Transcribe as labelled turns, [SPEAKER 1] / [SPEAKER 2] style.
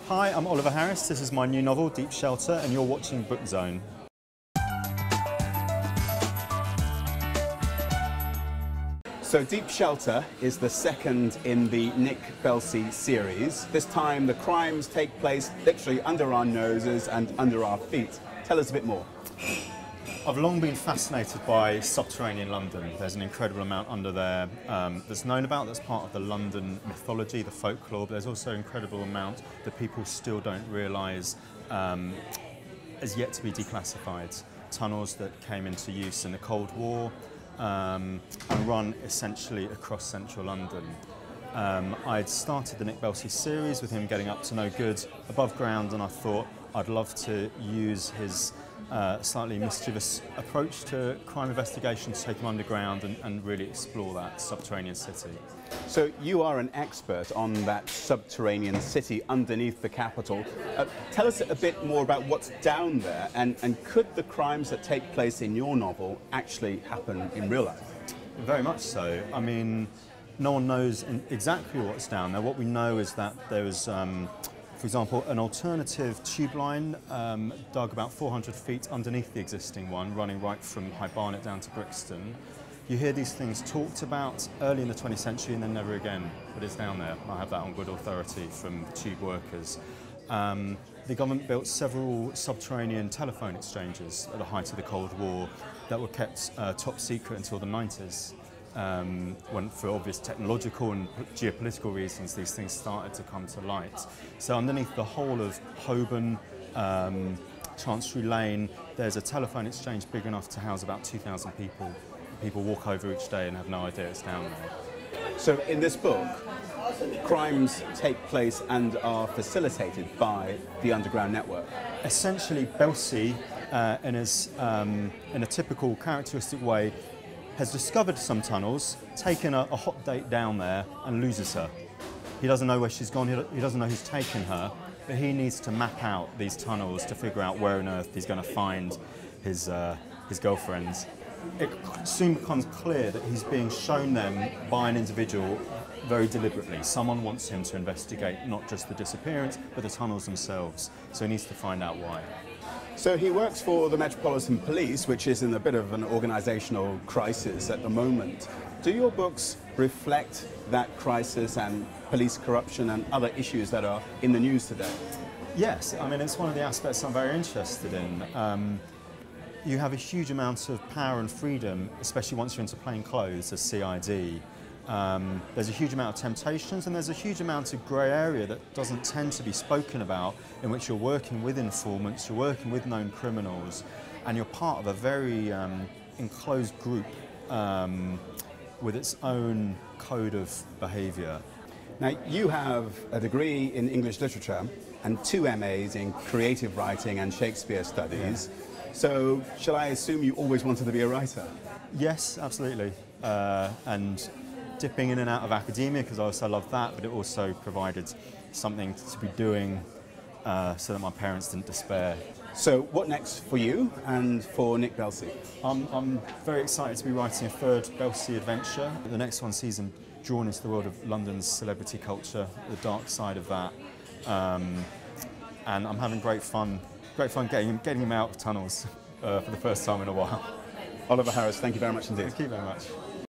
[SPEAKER 1] Hi, I'm Oliver Harris. This is my new novel, Deep Shelter, and you're watching Book Zone.
[SPEAKER 2] So Deep Shelter is the second in the Nick Belsey series. This time the crimes take place literally under our noses and under our feet. Tell us a bit more.
[SPEAKER 1] I've long been fascinated by subterranean London. There's an incredible amount under there that's known about, that's part of the London mythology, the folklore, but there's also an incredible amount that people still don't realise as yet to be declassified. Tunnels that came into use in the Cold War, and run essentially across central London. I'd started the Nick Belsey series with him getting up to no good above ground, and I thought I'd love to use his slightly mischievous approach to crime investigation to take him underground and really explore that subterranean city.
[SPEAKER 2] So you are an expert on that subterranean city underneath the capital. Tell us a bit more about what's down there, and could the crimes that take place in your novel actually happen in real life?
[SPEAKER 1] Very much so. I mean, no one knows exactly what's down there. What we know is that there was, for example, an alternative tube line dug about 400 feet underneath the existing one, running right from High Barnet down to Brixton. You hear these things talked about early in the 20th century and then never again, but it's down there. I have that on good authority from tube workers. The government built several subterranean telephone exchanges at the height of the Cold War that were kept top secret until the 90s. When, for obvious technological and geopolitical reasons, these things started to come to light. So underneath the whole of Holborn, Chancery Lane, there's a telephone exchange big enough to house about 2,000 people. People walk over each day and have no idea it's down there.
[SPEAKER 2] So in this book, crimes take place and are facilitated by the underground network.
[SPEAKER 1] Essentially, Belsey, in a typical characteristic way, has discovered some tunnels, taken a hot date down there and loses her. He doesn't know where she's gone, he doesn't know who's taken her, but he needs to map out these tunnels to figure out where on earth he's going to find his girlfriend. It soon becomes clear that he's being shown them by an individual very deliberately. Someone wants him to investigate not just the disappearance, but the tunnels themselves. So he needs to find out why.
[SPEAKER 2] So he works for the Metropolitan Police, which is in a bit of an organisational crisis at the moment. Do your books reflect that crisis and police corruption and other issues that are in the news today?
[SPEAKER 1] Yes, I mean, it's one of the aspects I'm very interested in. You have a huge amount of power and freedom, especially once you're into plain clothes as CID. There's a huge amount of temptations, and there's a huge amount of grey area that doesn't tend to be spoken about, in which you're working with informants, you're working with known criminals, and you're part of a very enclosed group with its own code of behaviour.
[SPEAKER 2] Now, you have a degree in English literature and 2 MAs in creative writing and Shakespeare studies. Yeah. So, shall I assume you always wanted to be a writer?
[SPEAKER 1] Yes, absolutely. And dipping in and out of academia, because I also love that, but it also provided something to be doing so that my parents didn't despair.
[SPEAKER 2] So what next for you and for Nick Belsey?
[SPEAKER 1] I'm very excited to be writing a 3rd Belsey adventure. The next one sees him drawn into the world of London's celebrity culture, the dark side of that. And I'm having great fun getting him out of tunnels for the first time in a while.
[SPEAKER 2] Oliver Harris, thank you very much indeed.
[SPEAKER 1] Thank you very much.